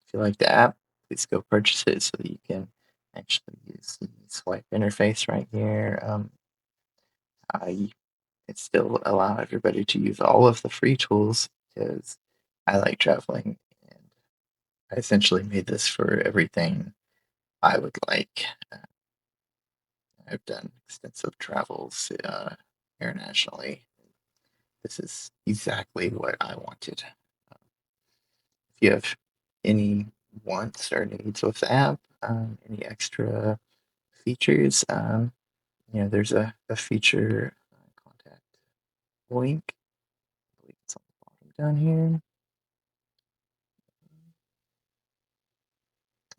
If you like the app, please go purchase it so that you can actually use the swipe interface right here. I it still allow everybody to use all of the free tools because I like traveling and I essentially made this for everything I would like. I've done extensive travels internationally. This is exactly what I wanted. If you have any wants or needs with the app, any extra features, there's a feature contact link. I believe it's on the bottom down here.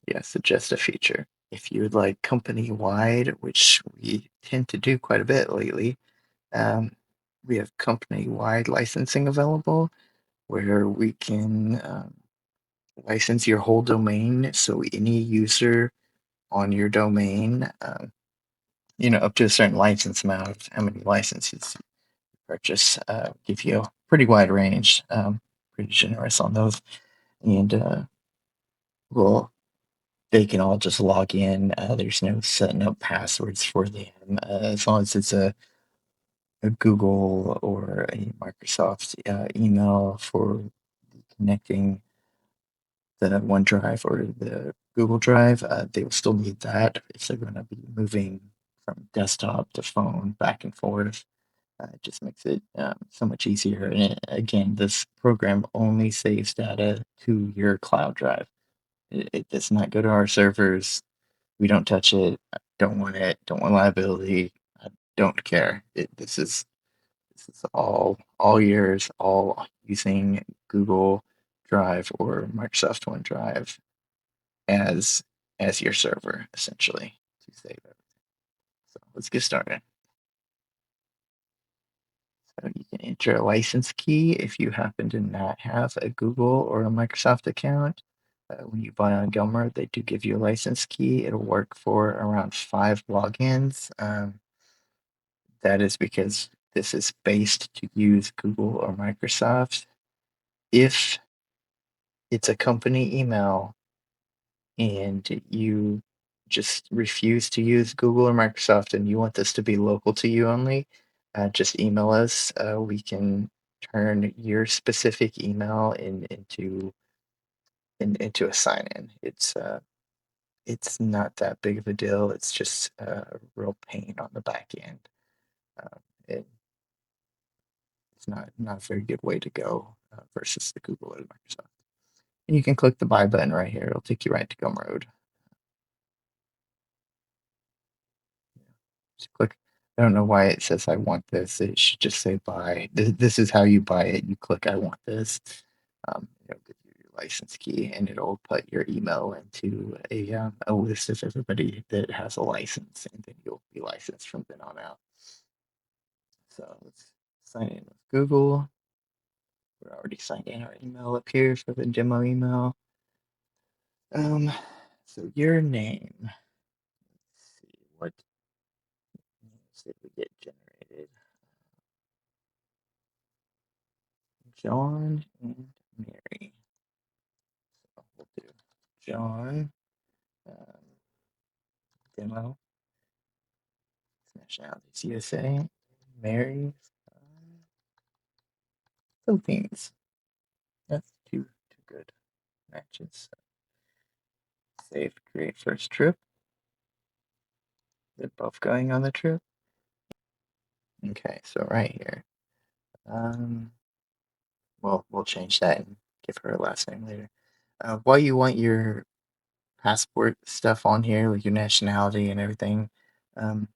Yeah, suggest a feature. If you would like company wide, which we tend to do quite a bit lately, um, we have company wide licensing available where we can license your whole domain. So any user on your domain, up to a certain license amount, how many licenses you purchase, give you a pretty wide range, pretty generous on those. And well, they can all just log in. There's no setting up passwords for them. As long as it's a Google or a Microsoft email for connecting the OneDrive or the Google Drive, they will still need that if they're going to be moving from desktop to phone back and forth. It just makes it so much easier. And again, this program only saves data to your cloud drive. It does not go to our servers. We don't touch it. I don't want it. Don't want liability. I don't care. This is all yours. All using Google Drive or Microsoft OneDrive as as your server essentially to save it. So let's get started. So you can enter a license key if you happen to not have a Google or a Microsoft account. When you buy on Gumroad, they do give you a license key. It'll work for around 5 logins. That is because this is based to use Google or Microsoft. If it's a company email and you just refuse to use Google or Microsoft and you want this to be local to you only, just email us. We can turn your specific email into a sign-in. It's not that big of a deal. It's just a real pain on the back end. Uh, it, it's not a very good way to go versus the Google or Microsoft. And you can click the buy button right here. It'll take you right to Gumroad. Just click. I don't know why it says I want this. It should just say buy. This is how you buy it. You click I want this. It'll give you your license key and it'll put your email into a list of everybody that has a license, and then you'll be licensed from then on out. So let's sign in with Google. We're already signed in our email up here for the demo email. Um, so your name. Let's see what names did we get generated. John and Mary. So we'll do John, um, demo, nationalities USA, Mary, Philippines. That's two good matches. Save, create first trip. They're both going on the trip. Okay, so right here. Well, we'll change that and give her a last name later. Why you want your passport stuff on here, like your nationality and everything, um,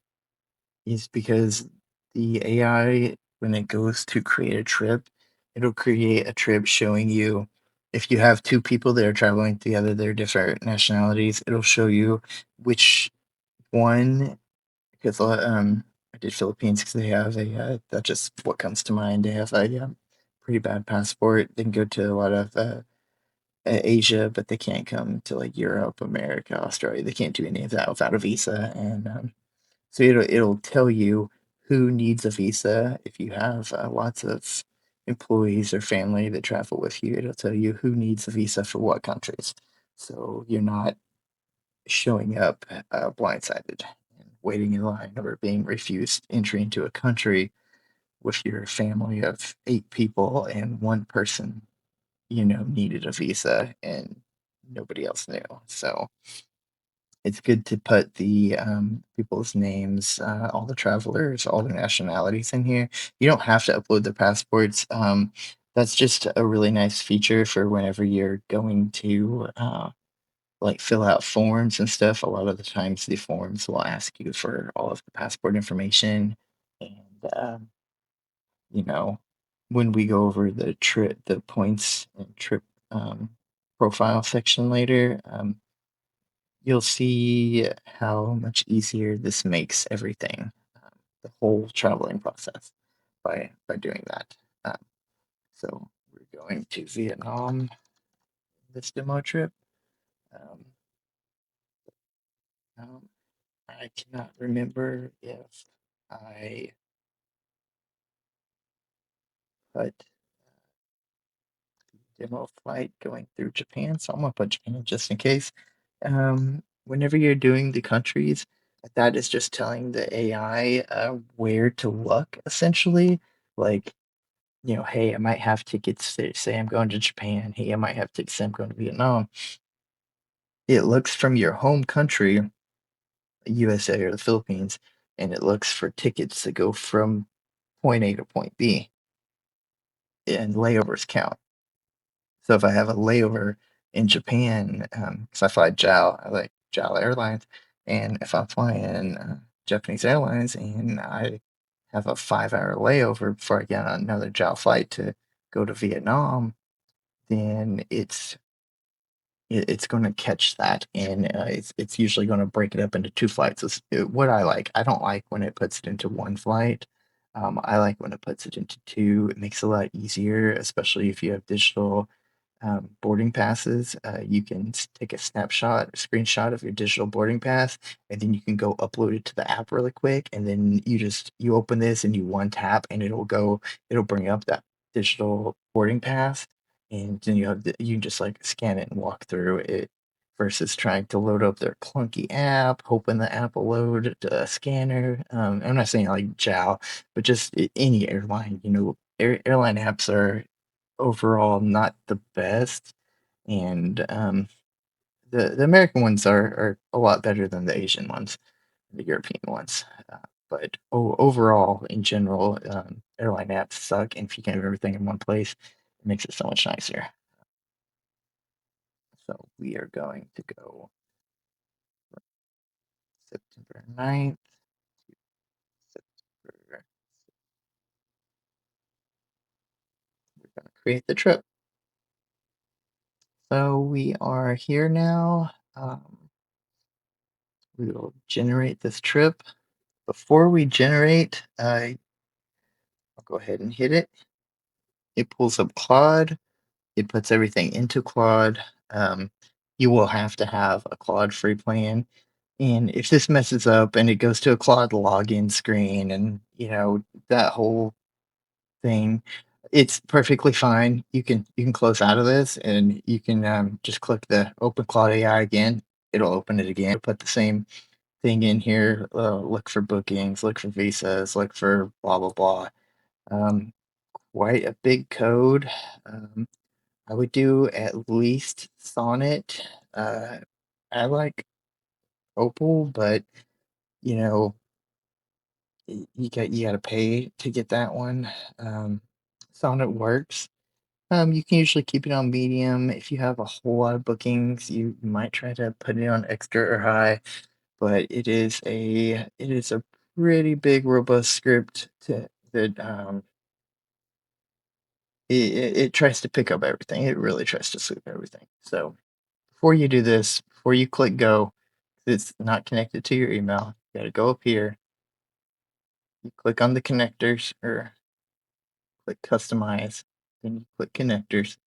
is because the AI, when it goes to create a trip, it'll create a trip showing you if you have two people that are traveling together, they're different nationalities, it'll show you which one, because I did Philippines because they have that's just what comes to mind. They have a pretty bad passport. They can go to a lot of Asia, but they can't come to like Europe, America, Australia. They can't do any of that without a visa, and so it'll tell you who needs a visa. If you have lots of employees or family that travel with you, it'll tell you who needs a visa for what countries. so you're not showing up blindsided and waiting in line or being refused entry into a country with your family of 8 people and one person, needed a visa and nobody else knew. So it's good to put the people's names, all the travelers, all their nationalities in here. You don't have to upload their passports. That's just a really nice feature for whenever you're going to like fill out forms and stuff. A lot of the times, the forms will ask you for all of the passport information, and you know, when we go over the points and trip um, profile section later, you'll see how much easier this makes everything, the whole traveling process by doing that. Um, so we're going to Vietnam this demo trip. Um, um, I cannot remember if I put demo flight going through Japan, so I'm gonna put Japan just in case. Whenever you're doing the countries, that is just telling the AI where to look, essentially. Like, hey, I might have tickets that say I'm going to Japan. Hey, I might have tickets say I'm going to Vietnam. It looks from your home country, USA or the Philippines, and it looks for tickets that go from point A to point B, and layovers count. So if I have a layover in Japan, because I fly JAL, I like JAL Airlines, and if I'm flying Japanese Airlines and I have a 5-hour layover before I get on another JAL flight to go to Vietnam, then it's going to catch that, and it's usually going to break it up into two flights. What I like. I don't like when it puts it into one flight. I like when it puts it into two. It makes it a lot easier, especially if you have digital boarding passes. You can take a snapshot, a screenshot of your digital boarding pass, and then you can go upload it to the app really quick. And then you open this and you one tap, and it'll bring up that digital boarding pass, and then you can just like scan it and walk through it. Versus trying to load up their clunky app, hoping the app will load a scanner. I'm not saying like JAL, but just any airline. Airline apps are overall not the best, and the American ones are a lot better than the Asian ones, the European ones. But overall, in general, airline apps suck, and if you can have everything in one place, it makes it so much nicer. So we are going to go September 9th. September. We're going to create the trip. So we are here now. We will generate this trip. Before we generate, I'll go ahead and hit it. It pulls up Claude. It puts everything into Claude. Um, you will have to have a Claude free plan. And if this messes up and it goes to a Claude login screen and that whole thing, it's perfectly fine. You can close out of this and you can just click the open Claude AI again. It'll open it again. It'll put the same thing in here. Look for bookings, look for visas, look for blah blah blah. Um, Quite a big code. Um, I would do at least Sonnet. I like Opal, but you know, you got to pay to get that one. Um, Sonnet works. You can usually keep it on medium. If you have a whole lot of bookings, you might try to put it on extra or high, but it is a pretty big, robust script that it tries to pick up everything. It really tries to sweep everything. So before you do this, before you click go, it's not connected to your email. You got to go up here. You click on the connectors or click customize. Then you click connectors,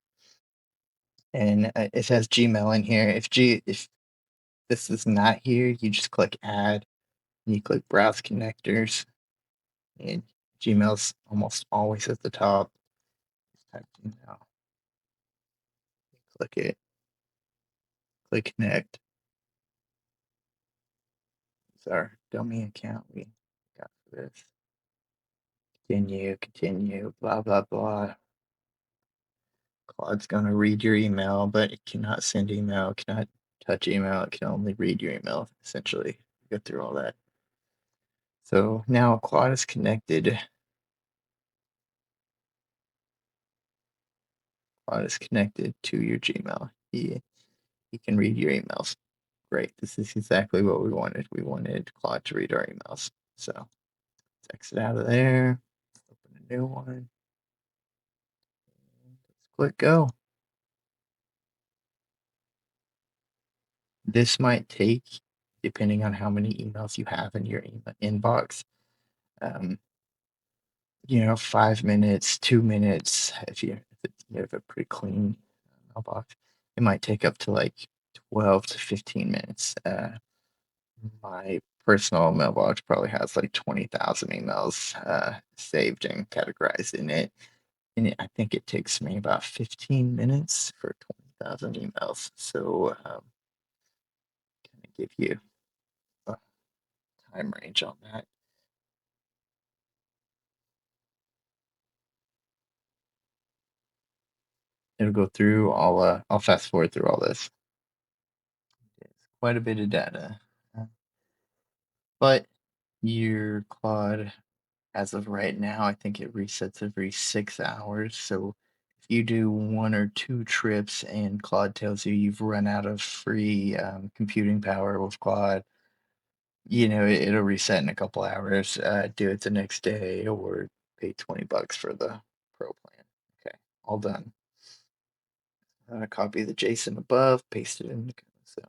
and it has Gmail in here. If this is not here, you just click add. And you click browse connectors, and Gmail's almost always at the top. Just type Gmail. Click it. click connect. It's our dummy account we got for this. Continue, continue, blah, blah, blah. Claude's going to read your email, but it cannot send email, it cannot touch email, it can only read your email, essentially. Go through all that. So now Claude is connected. Claude is connected to your Gmail. He can read your emails. Great. This is exactly what we wanted. We wanted Claude to read our emails. So let's exit out of there. Open a new one. Let's click go. This might take, depending on how many emails you have in your inbox, um, 5 minutes, 2 minutes. If you have a pretty clean mailbox, it might take up to like 12 to 15 minutes. My personal mailbox probably has like 20,000 emails saved and categorized in it. And I think it takes me about 15 minutes for 20,000 emails. So, can I give you a time range on that? It'll go through. I'll fast forward through all this. It's quite a bit of data, uh, but your Claude, as of right now, I think it resets every 6 hours. So if you do one or two trips and Claude tells you you've run out of free computing power with Claude, it'll reset in a couple hours. Do it the next day or pay $20 for the pro plan. Okay, all done. Copy the JSON above, paste it in. So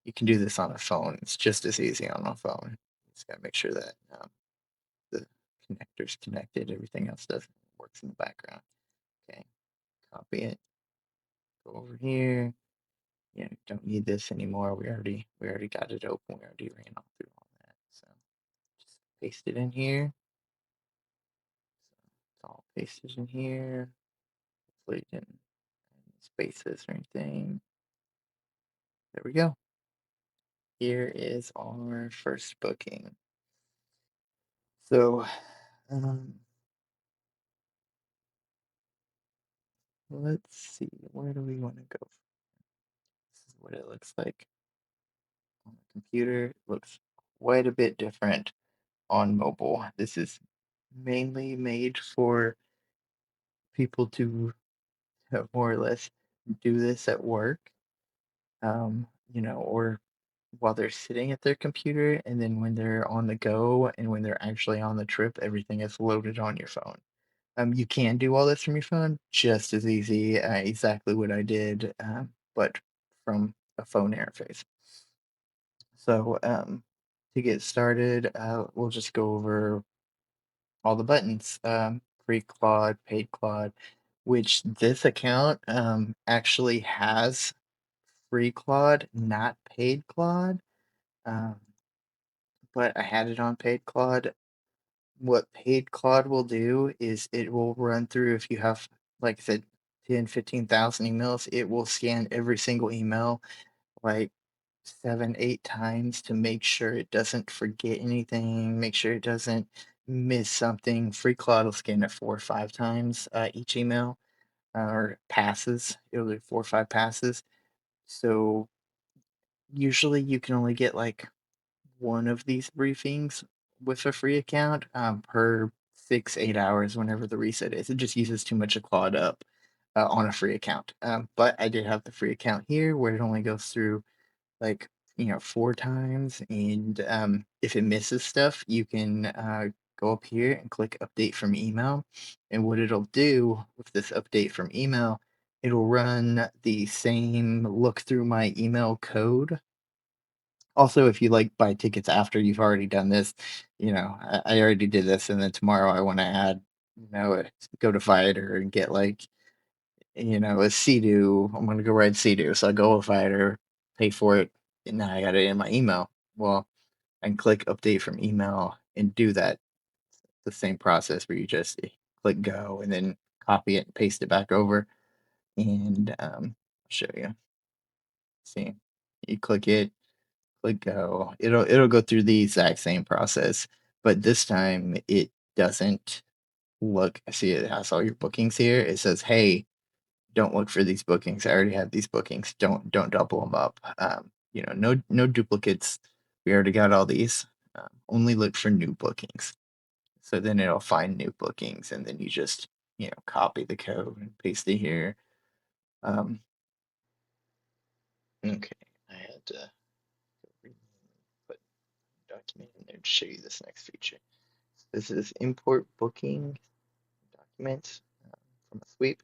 you can do this on a phone. It's just as easy on a phone. Just gotta make sure that the connector's connected. Everything else does works in the background. Okay, copy it. Go over here. Don't need this anymore. We already got it open. We already ran all through all that. So just paste it in here. So it's all pasted in here. Hopefully it didn't spaces or anything. There we go. Here is our first booking. So um, let's see. Where do we want to go? This is what it looks like on the computer. It looks quite a bit different on mobile. This is mainly made for people to more or less do this at work, or while they're sitting at their computer, and then when they're on the go and when they're actually on the trip, everything is loaded on your phone. You can do all this from your phone just as easy, exactly what I did, but from a phone interface. So, to get started, we'll just go over all the buttons, free Claude, paid Claude, which this account actually has free Claude, not paid Claude. Um, but I had it on paid Claude. What paid Claude will do is it will run through if you have, like I said, 10, 15,000 emails, it will scan every single email like 7, 8 times to make sure it doesn't forget anything, make sure it doesn't miss something. Free Claude will scan it 4 or 5 times each email or passes. It'll do 4 or 5 passes. So usually you can only get like one of these briefings with a free account per 6, 8 hours whenever the reset is. It just uses too much of Claude up on a free account. But I did have the free account here where it only goes through like 4 times, and if it misses stuff, you can go up here and click update from email, and what it'll do with this update from email, it'll run the same look through my email code. Also, if you like buy tickets after you've already done this, I already did this, and then tomorrow I want to add, go to Fighter and get like, a Sea-Doo. I'm gonna go ride Sea-Doo, so I go with Fighter, pay for it, and now I got it in my email. Well, I can click update from email and do that. The same process where you just click go and then copy it and paste it back over. And I'll show you. See, you click it, click go. It'll go through the exact same process, but this time it doesn't look. See, it has all your bookings here. It says, "Hey, don't look for these bookings. I already have these bookings. Don't double them up. No duplicates. We already got all these. Only look for new bookings." So then it'll find new bookings, and then you just copy the code and paste it here. Um, okay, I had to put document in there to show you this next feature. So this is import booking documents from a sweep.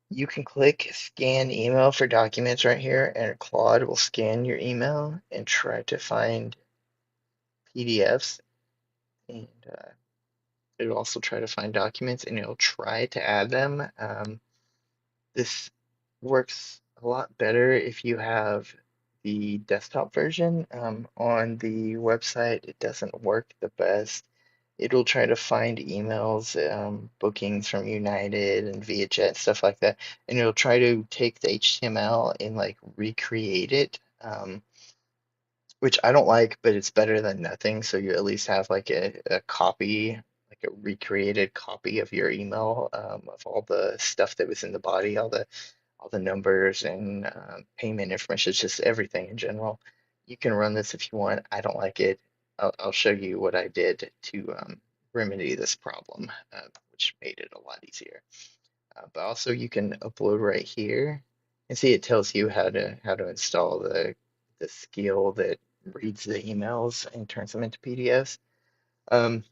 You can click scan email for documents right here, and Claude will scan your email and try to find PDFs, and it'll also try to find documents, and it'll try to add them. This works a lot better if you have the desktop version. On the website, it doesn't work the best. It'll try to find emails, bookings from United and ViaJet, stuff like that, and it'll try to take the HTML and like recreate it, which I don't like, but it's better than nothing. So you at least have like a copy, like a recreated copy of your email, of all the stuff that was in the body, all the numbers and payment information, it's just everything in general. You can run this if you want. I don't like it. I'll show you what I did to remedy this problem, which made it a lot easier. But also you can upload right here and see it tells you how to install the skill that reads the emails and turns them into PDFs. Um,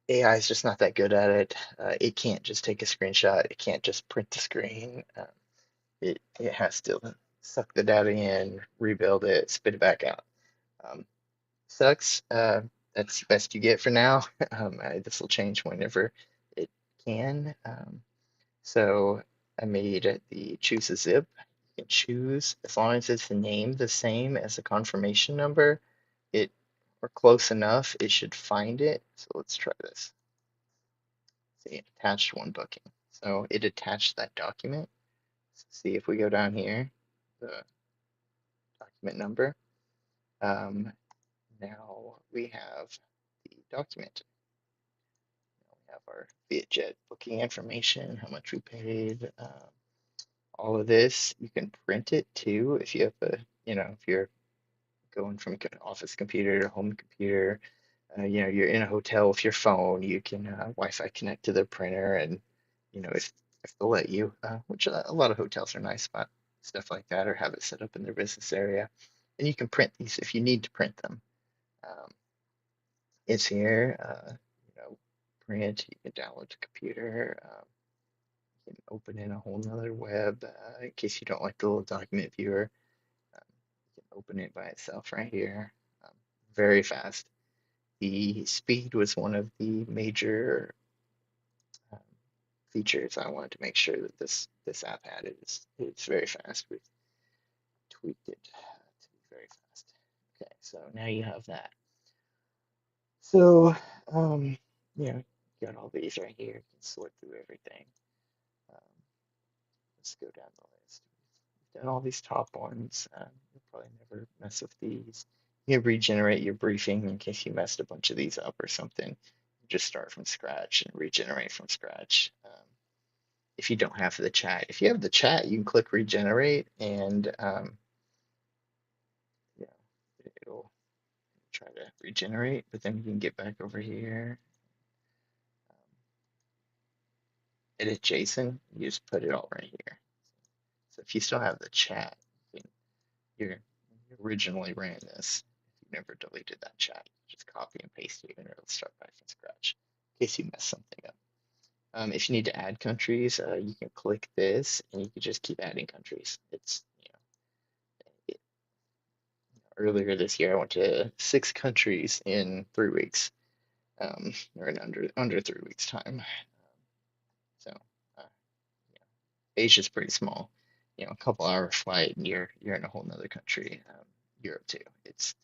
AI is just not that good at it. It can't just take a screenshot. It can't just print the screen. It has to suck the data in, rebuild it, spit it back out. Um, Sucks. That's the best you get for now. This will change whenever it can. So I made the choose a zip. You can choose as long as it's named the same as the confirmation number, it or close enough, it should find it. So let's try this. See, attached one booking. So it attached that document. See if we go down here, the document number. Um, Now we have the document. Now we have our VietJet booking information, how much we paid, all of this. You can print it too if you have if you're going from office computer to home computer. You're in a hotel with your phone, you can Wi-Fi connect to the printer, and if they'll let you, which a lot of hotels are nice about stuff like that, or have it set up in their business area, and you can print these if you need to print them. Um, it's here. Print. You can download to computer. You can open in a whole nother web in case you don't like the little document viewer. You can open it by itself right here. Um, Very fast. The speed was one of the major um, features I wanted to make sure that this app had. It's very fast. We tweaked it to be very fast. Okay, so now you have that. So, you got all these right here. You can sort through everything. Um, let's go down the list. We've done all these top ones. You'll probably never mess with these. You can regenerate your briefing in case you messed a bunch of these up or something. You just start from scratch and regenerate from scratch. If you don't have the chat, if you have the chat, you can click regenerate, and yeah, it'll try to regenerate. But then you can get back over here, um, edit JSON. You just put it all right here. So if you still have the chat, you originally ran this. If you never deleted that chat, just copy and paste it, and it'll start back from scratch in case you mess something up. If you need to add countries, you can click this, and you can just keep adding countries. Earlier this year, I went to 6 countries in 3 weeks, or in under 3 weeks time. So uh, Asia's pretty small. A couple hour flight, and you're in a whole nother country. Europe too. It's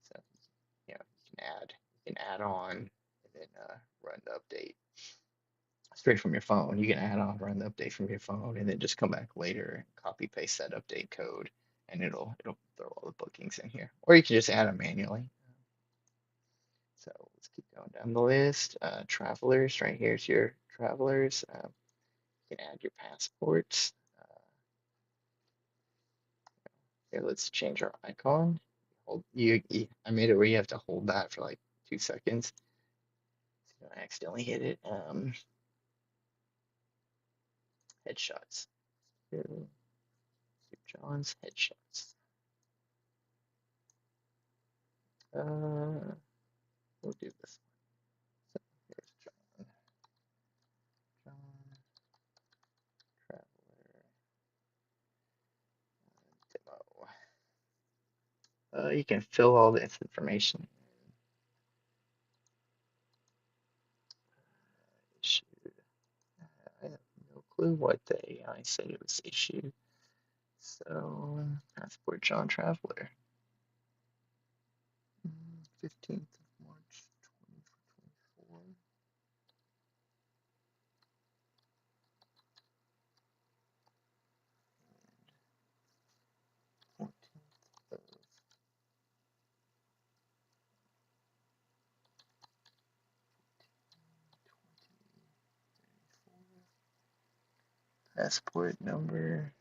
so you can add on and then run the update. straight from your phone. You can add on, run the update from your phone, and then just come back later and copy paste that update code, and it'll throw all the bookings in here. Or you can just add them manually. So let's keep going down the list. Travelers, right here's your travelers. You can add your passports. Here, let's change our icon. I made it where you have to hold that for like 2 seconds. So I accidentally hit it. Headshots. Here, Steve John's headshots. We'll do this one. So here's John Traveler demo. You can fill all this information. Issued. I have no clue what day I said it was issued. So, passport John Traveler. 15th of March, 2024. 14th of passport number.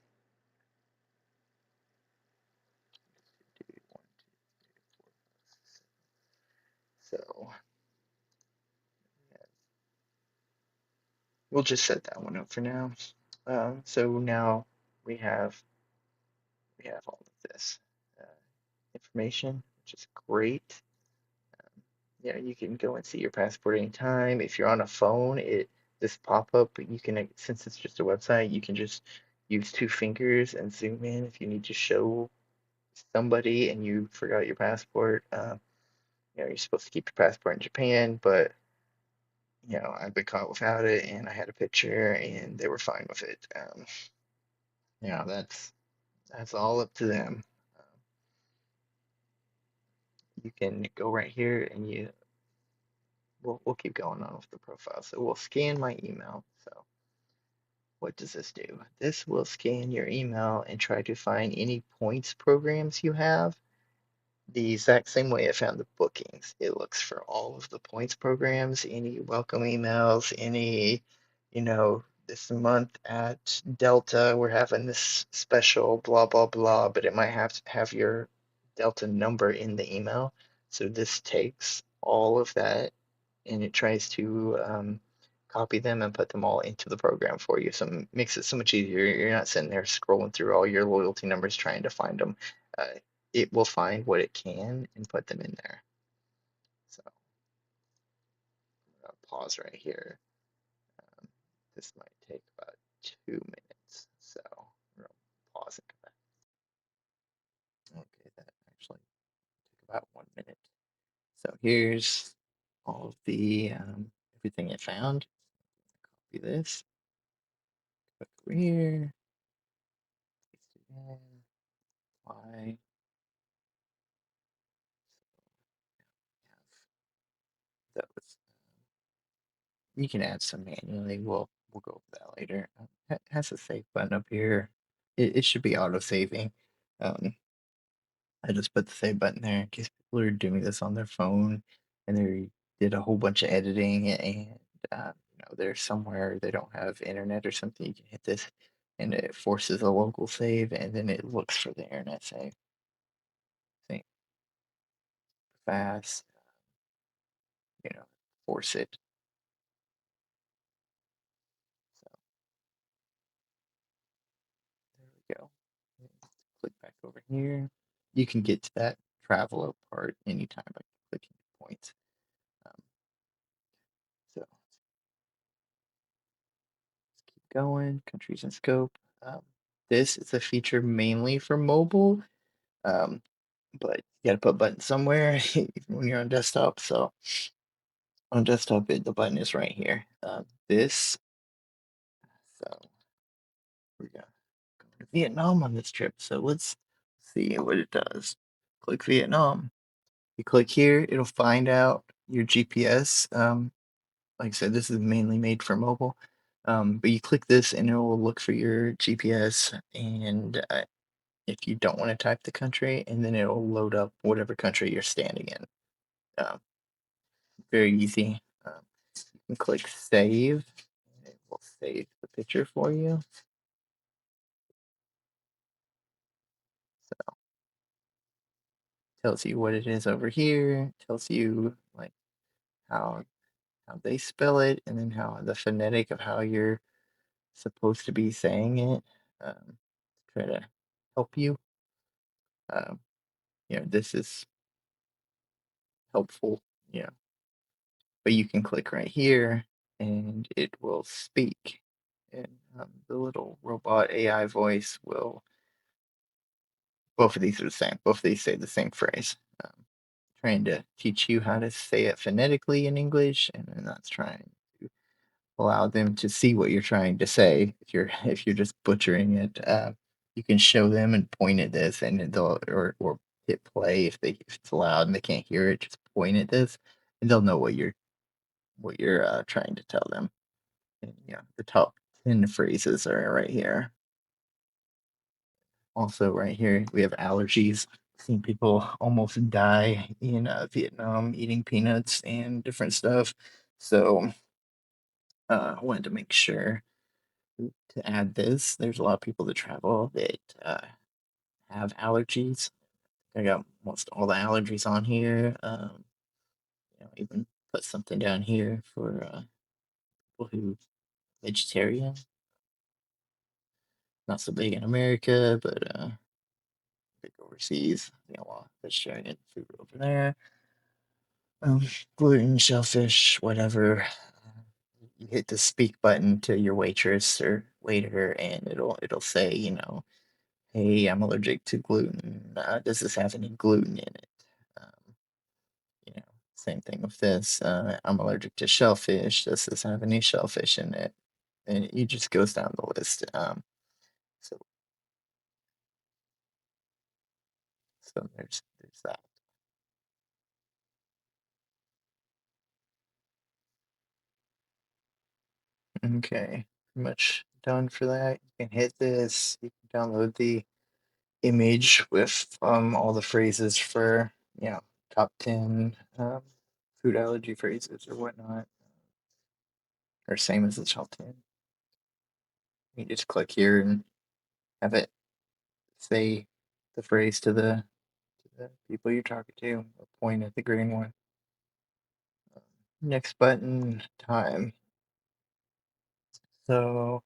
So we'll just set that one up for now. So now we have all of this uh, information, which is great. You can go and see your passport anytime. If you're on a phone, this pop up, you can, since it's just a website, you can just use 2 fingers and zoom in if you need to show somebody and you forgot your passport. You're supposed to keep your passport in Japan, but I've been caught without it, and I had a picture, and they were fine with it. That's all up to them. Um, you can go right here, and we'll keep going on with the profile. So we'll scan my email. So what does this do? This will scan your email and try to find any points programs you have the exact same way it found the bookings. It looks for all of the points programs, any welcome emails, this month at Delta, we're having this special blah, blah, blah, but it might have to have your Delta number in the email. So this takes all of that and it tries to copy them and put them all into the program for you. So it makes it so much easier. You're not sitting there scrolling through all your loyalty numbers trying to find them. Uh, it will find what it can and put them in there. So I'll pause right here. This might take about 2 minutes. So we'll pause and come back. Okay, that actually took about 1 minute. So here's all of the everything it found. Copy this. Click over here. Paste it in. Apply. Have those. You can add some manually. We'll go over that later. It has a save button up here. It should be auto saving. Um, I just put the save button there in case people are doing this on their phone and they did a whole bunch of editing and they're somewhere they don't have internet or something. You can hit this and it forces a local save and then it looks for the internet save. Think fast, you know, force it. So there we go. Click back over here. You can get to that travel part anytime by clicking points. Um, so let's keep going. Countries and scope. This is a feature mainly for mobile, um, but you got to put buttons somewhere when you're on desktop. So on desktop, the button is right here. This. So we're gonna go to Vietnam on this trip. So let's see what it does. Click Vietnam. You click here, it'll find out your GPS like I said, this is mainly made for mobile. But you click this and it will look for your GPS, and if you don't want to type the country, and then it'll load up whatever country you're standing in. Um, Very easy. You can click save, and it will save the picture for you. So tells you what it is over here, tells you like how they spell it, and then how the phonetic of how you're supposed to be saying it. Try to help you. Um, this is helpful. Yeah, but you can click right here, and it will speak, and the little robot AI voice will. Both of these are the same. Both of these say the same phrase. Um, Trying to teach you how to say it phonetically in English, and then that's trying to allow them to see what you're trying to say. If you're just butchering it, you can show them and point at this, and they'll or hit play if it's loud and they can't hear it. Just point at this, and they'll know what you're trying to tell them. And, the top 10 phrases are right here. Also, right here we have allergies. Seen people almost die in Vietnam eating peanuts and different stuff. So I wanted to make sure to add this. There's a lot of people that travel that have allergies. I got almost all the allergies on here. Even put something down here for people who vegetarian. Not so big in America, but big overseas. A lot of vegetarian food over there. Um, Gluten, shellfish, whatever. You hit the speak button to your waitress or waiter, and it'll say, hey, I'm allergic to gluten. Does this have any gluten in it? Um, you know, Same thing with this. I'm allergic to shellfish. Does this have any shellfish in it? And it just goes down the list. So so there's that. Okay, pretty much done for that. You can hit this. You can download the image with all the phrases for top 10 food allergy phrases or whatnot, or same as the top 10. You just click here and have it say the phrase to the people you're talking to, or point at the green one. Next button, time. So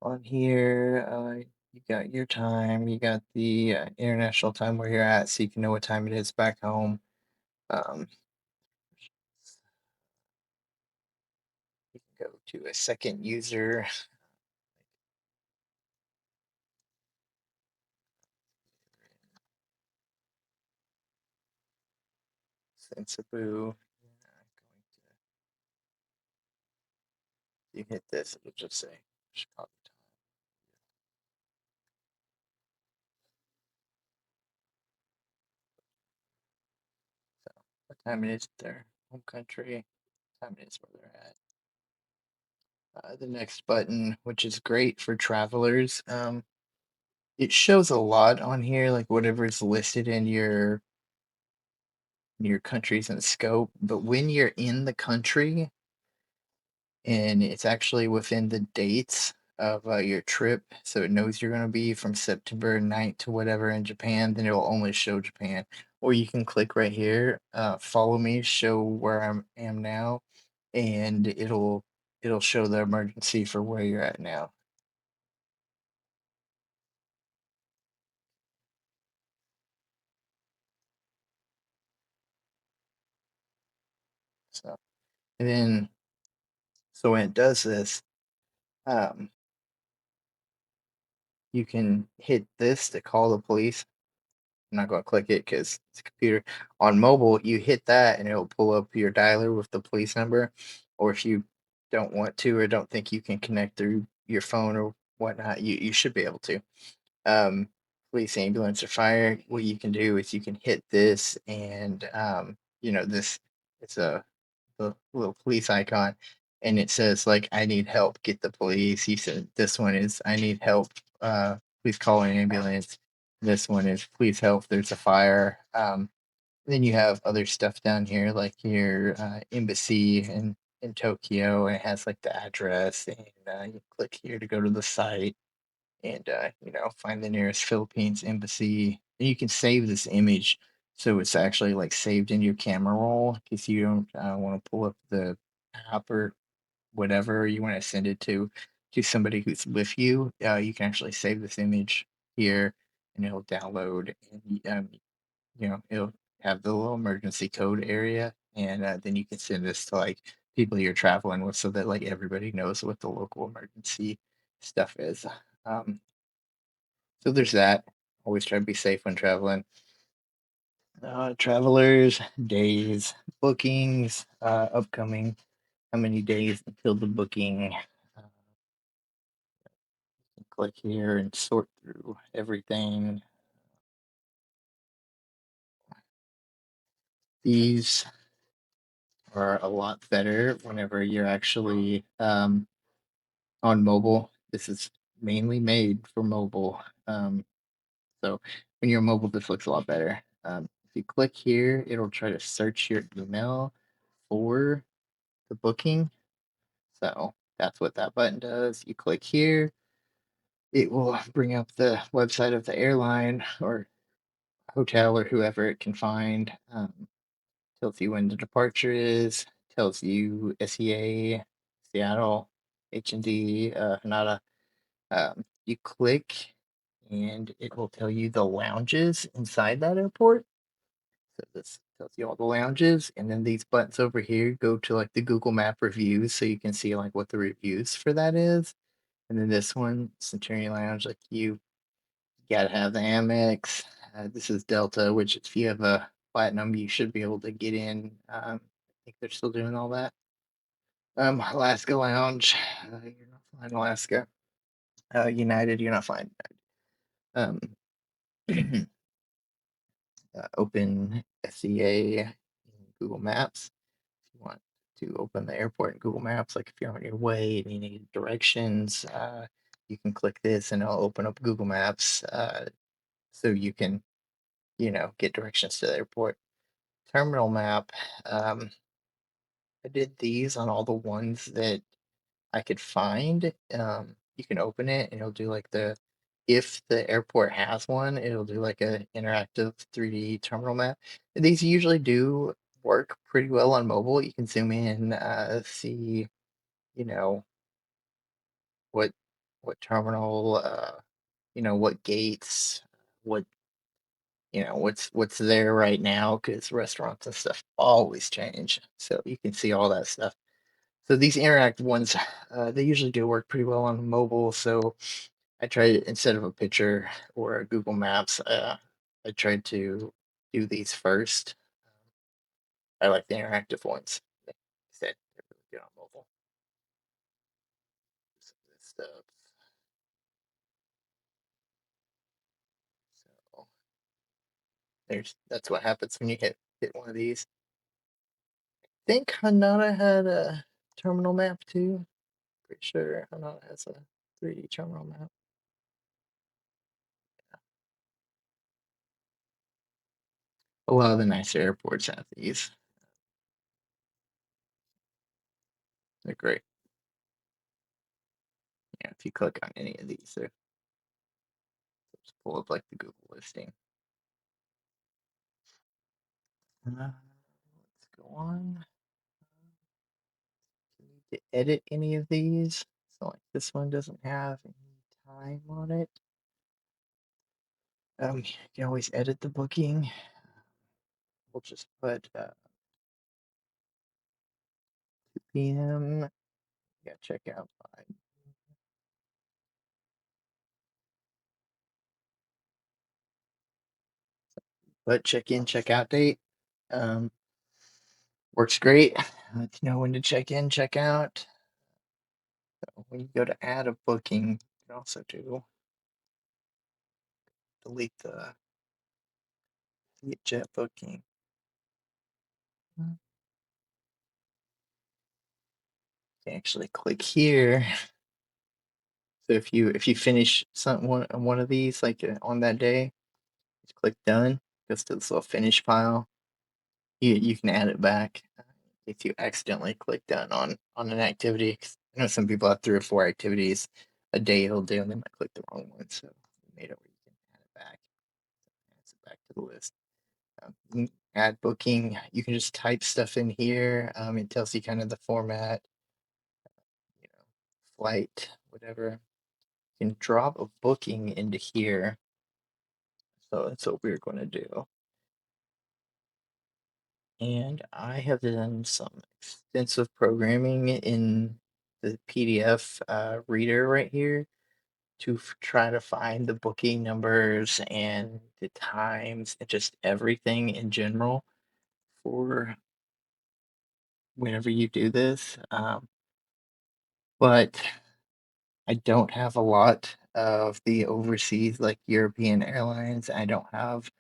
on here, you got your time, you got the international time where you're at, so you can know what time it is back home. Um, you can go to a second user. Sensible. You hit this, it'll just say Chicago time. So what time it is at their home country, time it is where they're at. The next button, which is great for travelers, it shows a lot on here, like whatever is listed in your countries and scope. But when you're in the country and it's actually within the dates of your trip, so it knows you're going to be from September 9th to whatever in Japan, then it will only show Japan. Or you can click right here, follow me, show where am now, and it'll show the emergency for where you're at now. So and then so when it does this, um, you can hit this to call the police. I'm not going to click it because it's a computer. On mobile, you hit that and it'll pull up your dialer with the police number. Or if you don't want to or don't think you can connect through your phone or whatnot, you should be able to. Um, Police, ambulance, or fire, what you can do is you can hit this, and this it's a the little police icon, and it says like, "I need help, get the police." You said this one is, "I need help, please call an ambulance." This one is, "Please help, there's a fire." Then you have other stuff down here, like your embassy in Tokyo, and it has like the address, and you click here to go to the site and find the nearest Philippines embassy. And you can save this image so it's actually like saved in your camera roll in case you don't want to pull up the app or whatever you want to send it to somebody who's with you. You can actually save this image here, and it'll download, and it'll have the little emergency code area, and then you can send this to like people you're traveling with so that like everybody knows what the local emergency stuff is. Um, so there's that. Always try to be safe when traveling. Travelers, days, bookings, upcoming, how many days until the booking. Uh, Click here and sort through everything. These are a lot better whenever you're actually on mobile. This is mainly made for mobile. So when you're mobile, this looks a lot better. If you click here, it'll try to search your email for the booking. So that's what that button does. You click here, it will bring up the website of the airline or hotel or whoever it can find. Tells you when the departure is, tells you SEA, Seattle, H&D, Hanada. You click and it will tell you the lounges inside that airport. So this tells you all the lounges, and then these buttons over here go to like the Google Map reviews, so you can see like what the reviews for that is. And then this one, Centurion Lounge, like you gotta have the Amex. This is Delta, which if you have a platinum, you should be able to get in. I think they're still doing all that. Alaska Lounge, you're not flying Alaska. United, you're not flying. Um, Open SEA in Google Maps. If you want to open the airport in Google Maps, like if you're on your way and you need directions, you can click this and it'll open up Google Maps so you can, get directions to the airport. Terminal map. Um, I did these on all the ones that I could find. You can open it and it'll do like if the airport has one, it'll do like a interactive 3D terminal map. And these usually do work pretty well on mobile. You can zoom in, see, you know, what terminal, what gates, what what's there right now because restaurants and stuff always change. So you can see all that stuff. So these interactive ones, they usually do work pretty well on mobile. So I tried instead of a picture or a Google Maps, I tried to do these first. I like the interactive ones. They said they're really good on mobile. Some of this stuff. So that's what happens when you hit one of these. I think Hanada had a terminal map too. Pretty sure Hanada has a 3D terminal map. A lot of the nicer airports have these. They're great. Yeah, if you click on any of these, they're just pull up like the Google listing. Let's go on. You need to edit any of these. So like this one doesn't have any time on it. You can always edit the booking. We'll just put 2 p.m. Yeah, check out by. But check in, check out date. Um, Works great. Let you know when to check in, check out. So when you go to add a booking, you can also delete the jet booking. can actually click here. So if you finish one of these like on that day, just click done, goes to this little finish file. You can add it back if you accidentally click done on an activity. 'Cause I know some people have 3 or 4 activities a day it'll do, and they might click the wrong one. So we made it where you can add it back. Adds it back to the list. You can add booking. You can just type stuff in here. It tells you kind of the format, you know, flight, whatever. You can drop a booking into here. So that's what we're going to do. And I have done some extensive programming in the PDF reader right here to try to find the booking numbers and the times and just everything in general for whenever you do this. But I don't have a lot of the overseas, like European airlines. I don't have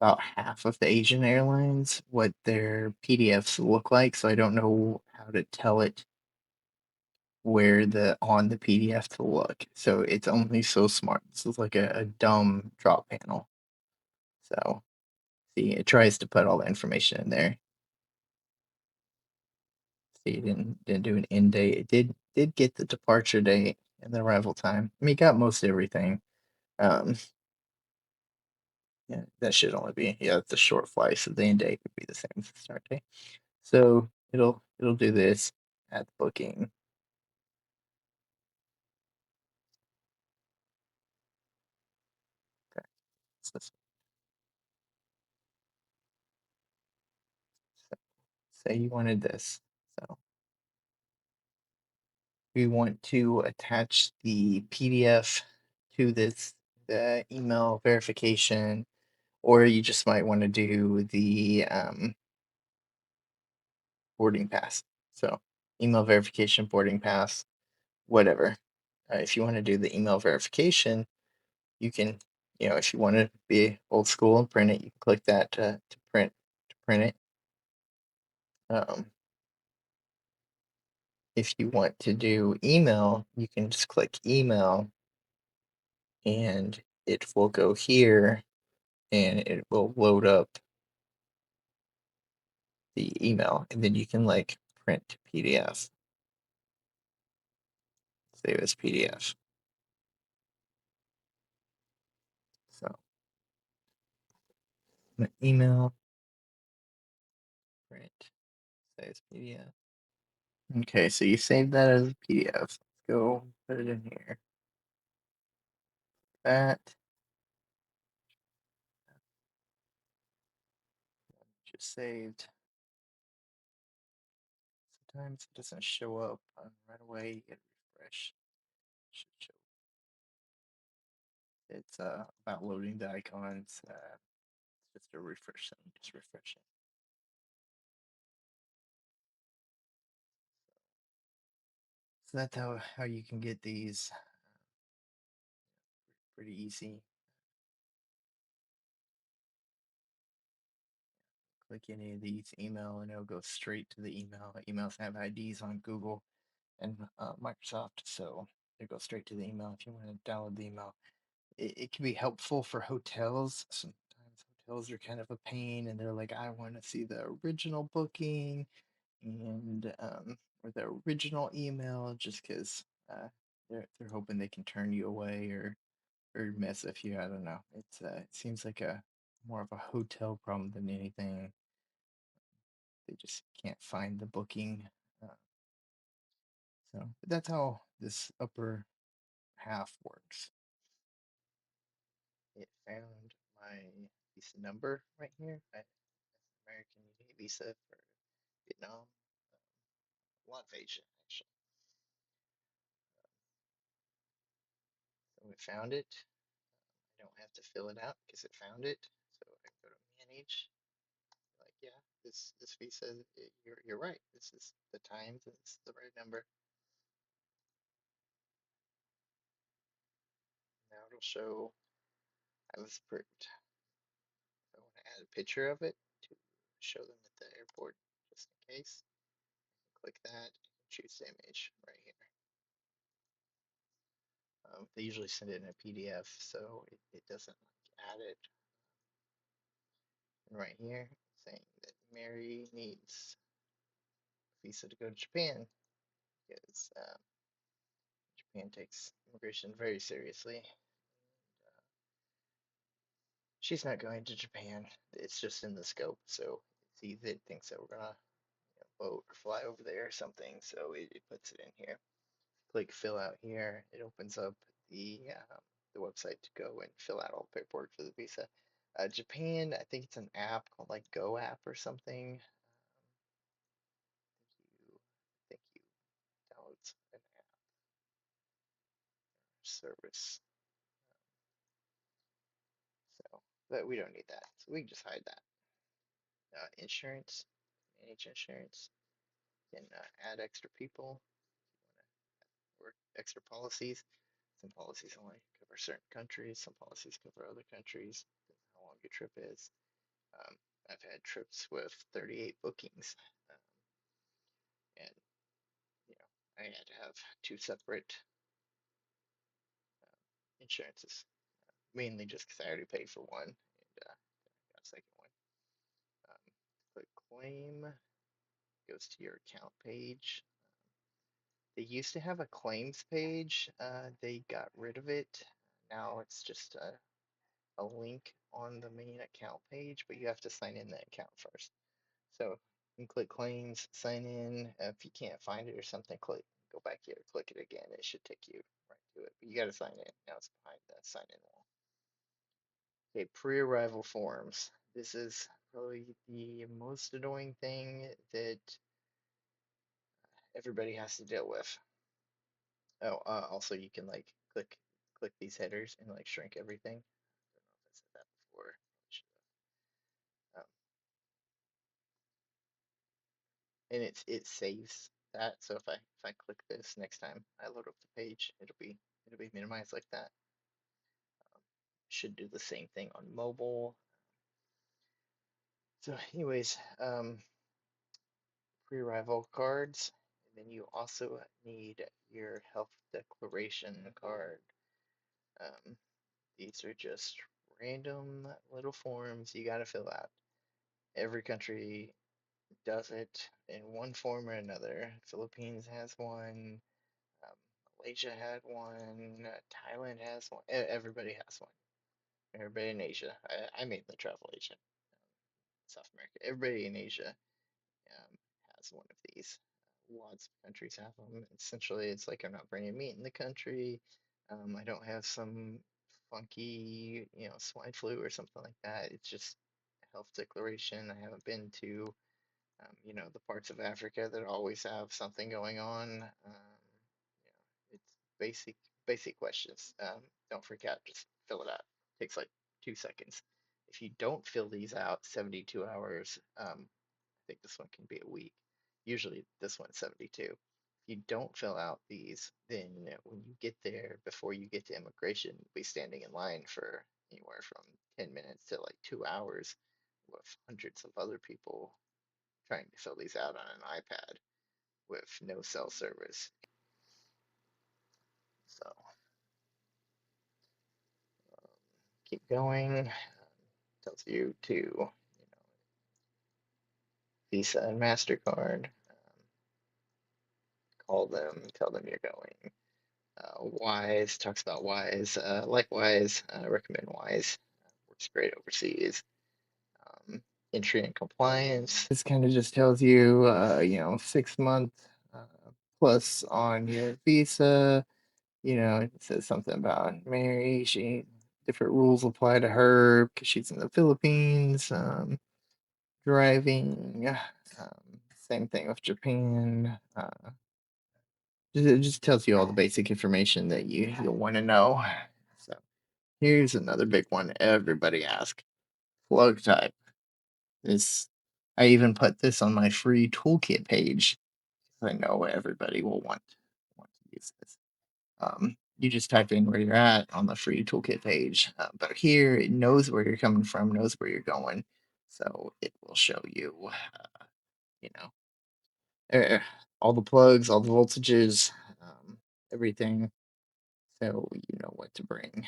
about half of the Asian airlines, what their PDFs look like. So I don't know how to tell it where the on the PDF to look. So it's only so smart. This is like a dumb drop panel. So see, it tries to put all the information in there. See, it didn't do an end date. It did get the departure date and the arrival time. I mean, it got most everything. Um, yeah, that should only be it's a short flight, so the end date would be the same as the start date. So it'll do this at the booking. Okay, so say you wanted this. So we want to attach the PDF to this the email verification, or you just might want to do the boarding pass. So email verification, boarding pass, whatever. If you want to do the email verification, you can, if you want to be old school and print it, you can click that to print it. Um, if you want to do email, you can just click email, and it will go here, and it will load up the email, and then you can like print to PDF, save as PDF. So email, print, save as PDF. Okay, so you saved that as a PDF. Let's go put it in here. That just saved. Sometimes it doesn't show up right away. You get refresh. It should show. It's about loading the icons. It's just a refresh thing. Just refresh it. So that's how you can get these pretty easy. Click any of these email, and it'll go straight to the email. Emails have IDs on Google and Microsoft, so it goes straight to the email if you want to download the email. It can be helpful for hotels. Sometimes hotels are kind of a pain, and they're like, I want to see the original booking and or the original email, just because they're hoping they can turn you away or mess with you. I don't know. It seems like a more of a hotel problem than anything. They just can't find the booking. Uh, but that's how this upper half works. It found my visa number right here. American Unique Visa for Vietnam. A lot of Asia, actually. So it found it. I don't have to fill it out because it found it. So I go to manage. Like, yeah, this visa, you're right. This is the times, and this is the right number. Now it'll show I was approved. I want to add a picture of it to show them at the airport, just in case. Click that. choose the image right here. They usually send it in a PDF, so it doesn't like add it. And right here, saying that Mary needs a visa to go to Japan because Japan takes immigration very seriously. And, she's not going to Japan. It's just in the scope, so it thinks that we're gonna boat or fly over there or something, so it puts it in here. Click fill out here. It opens up the website to go and fill out all the paperwork for the visa. Japan, I think it's an app called like Go app or something. I think you download an app service. So, but we don't need that, so we can just hide that. Insurance, manage insurance. You can add extra people. Or extra policies. Some policies only cover certain countries. Some policies cover other countries. How long your trip is. Um, I've had trips with 38 bookings, and I had to have two separate insurances, mainly just because I already paid for one and got a second one. Click claim, goes to your account page. They used to have a claims page. They got rid of it. Now it's just a link on the main account page, but you have to sign in the account first. So you can click claims, sign in. If you can't find it or something, go back here, click it again. It should take you right to it. But you got to sign in. Now it's behind the sign in wall. Okay, pre-arrival forms. This is probably the most annoying thing that everybody has to deal with. Oh, also you can like click these headers and like shrink everything. I don't know if I said that before. Um, and it saves that. So if I click this next time I load up the page, it'll be minimized like that. Should do the same thing on mobile. So, anyways, pre-arrival cards, and then you also need your health declaration card. Um, these are just random little forms you gotta fill out. Every country does it in one form or another. Philippines has one. Um, Malaysia had one. Thailand has one. Everybody has one. Everybody in Asia. I mainly travel Asia, South America. Everybody in Asia um, has one of these. Lots of countries have them. Essentially, it's like I'm not bringing meat in the country. I don't have some funky, swine flu or something like that. It's just a health declaration. I haven't been to the parts of Africa that always have something going on. It's basic questions. Don't freak out, just fill it out. It takes like 2 seconds. If you don't fill these out 72 hours, I think this one can be a week. Usually this one's 72. If you don't fill out these, then when you get there, before you get to immigration, you'll be standing in line for anywhere from 10 minutes to like 2 hours with hundreds of other people trying to fill these out on an iPad with no cell service. So um, keep going. Tells you to, Visa and MasterCard. Call them, tell them you're going. Wise talks about Wise. Likewise, recommend Wise. Works great overseas. Um, Entry and compliance. This kind of just tells you, 6 month plus on your visa. It says something about Mary. Different rules apply to her because she's in the Philippines. Driving. Same thing with Japan. It just tells you all the basic information that you'll want to know. So here's another big one everybody asks. Plug type. This I even put this on my free toolkit page. I know everybody will want to use this. You just type in where you're at on the free toolkit page. But here it knows where you're coming from, knows where you're going. So it will show you, you know, all the plugs, all the voltages, everything, so you know what to bring.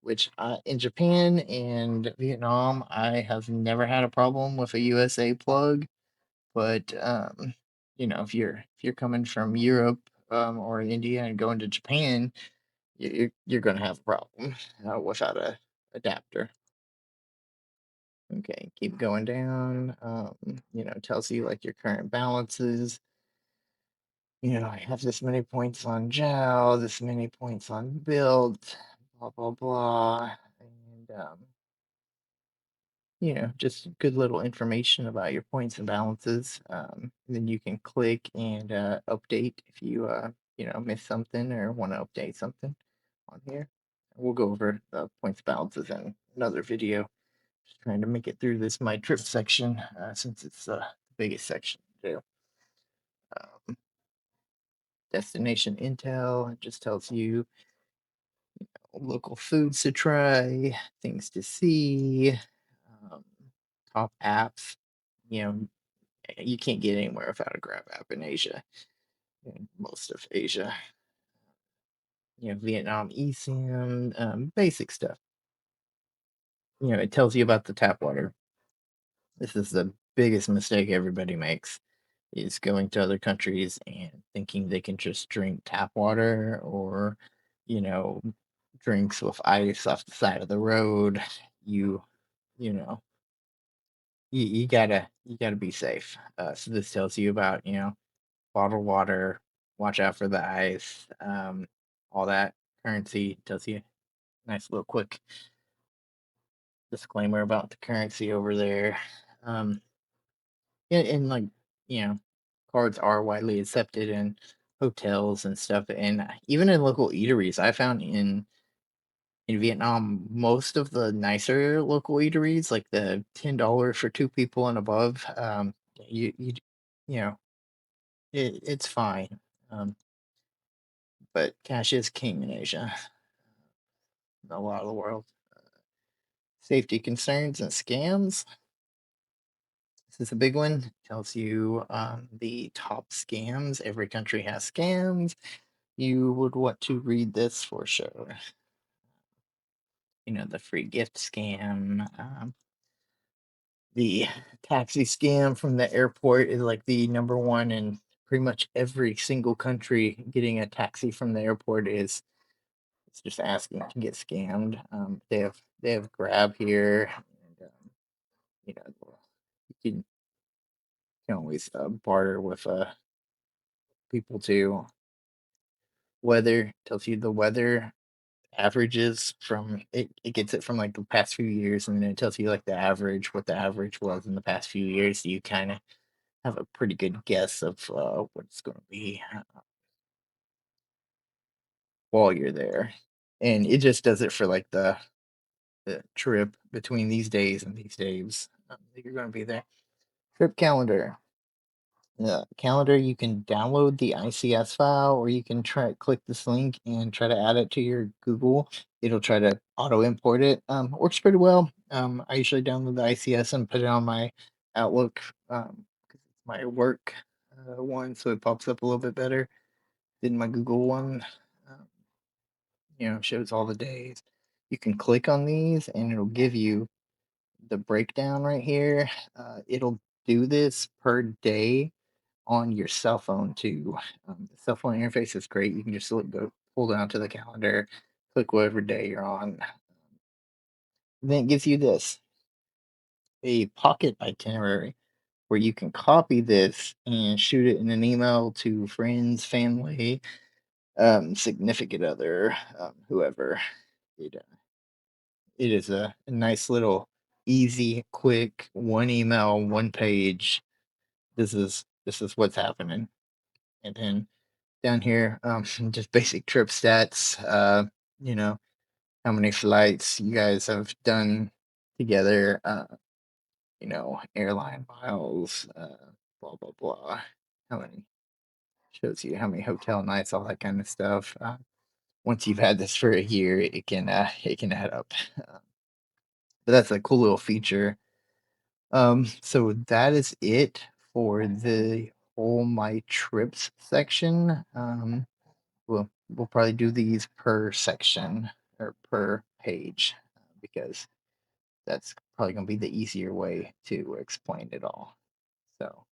Which in Japan and Vietnam, I have never had a problem with a USA plug. But you know, if you're coming from Europe or India and going to Japan, you're going to have a problem without a adapter. Okay, keep going down. You know, tells you like your current balances. You know, I have this many points on Jow, this many points on built, blah blah blah, and you know, just good little information about your points and balances. And then you can click and update if you you know, miss something or want to update something on here. We'll go over the points balances in another video. Just trying to make it through this my trip section since it's the biggest section to do. Um, Destination intel, it just tells you local foods to try, things to see, um, top apps. You know, you can't get anywhere without a Grab app in Asia, in most of Asia. You know, Vietnam eSIM, basic stuff. You know, it tells you about the tap water. This is the biggest mistake everybody makes is going to other countries and thinking they can just drink tap water or, you know, drinks with ice off the side of the road. You, you know, you gotta be safe. So this tells you about, you know, bottled water, watch out for the ice, all that currency tells you nice little quick disclaimer about the currency over there. Um, and like, you know, cards are widely accepted in hotels and stuff, and even in local eateries. I found in Vietnam, most of the nicer local eateries, like the $10 for two people and above, you know, it's fine. Um, but cash is king in Asia, in a lot of the world. Safety concerns and scams. This is a big one. Tells you the top scams. Every country has scams. You would want to read this for sure. You know, the free gift scam. The taxi scam from the airport is like the number one in pretty much every single country. Getting a taxi from the airport is it's just asking to get scammed. They have Grab here, and you know you can always barter with people too. Weather tells you the weather averages from it gets it from like the past few years, and then it tells you like the average what the average was in the past few years. So you kind of have a pretty good guess of what it's going to be while you're there, and it just does it for like the trip between these days and these days that you're going to be there. Trip calendar. The calendar, you can download the ICS file, or you can try click this link and try to add it to your Google. It'll try to auto import it. Works pretty well. I usually download the ICS and put it on my Outlook because it's my work one, so it pops up a little bit better than my Google one. Um, you know, shows all the days. You can click on these, and it'll give you the breakdown right here. It'll do this per day on your cell phone too. The cell phone interface is great. You can just go pull down to the calendar, click whatever day you're on. Then it gives you this a pocket itinerary where you can copy this and shoot it in an email to friends, family, significant other, whoever. It, uh, it is a nice little, easy, quick, one email, one page. This is what's happening, and then down here, just basic trip stats. You know, how many flights you guys have done together. You know, airline miles. Blah blah blah. How many shows you how many hotel nights, all that kind of stuff. Once you've had this for a year, it can add up. Uh, but that's a cool little feature. So that is it for the whole my trips section. We'll probably do these per section or per page because that's probably going to be the easier way to explain it all. So,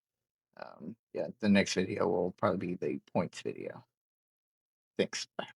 yeah, the next video will probably be the points video. Thanks. Bye.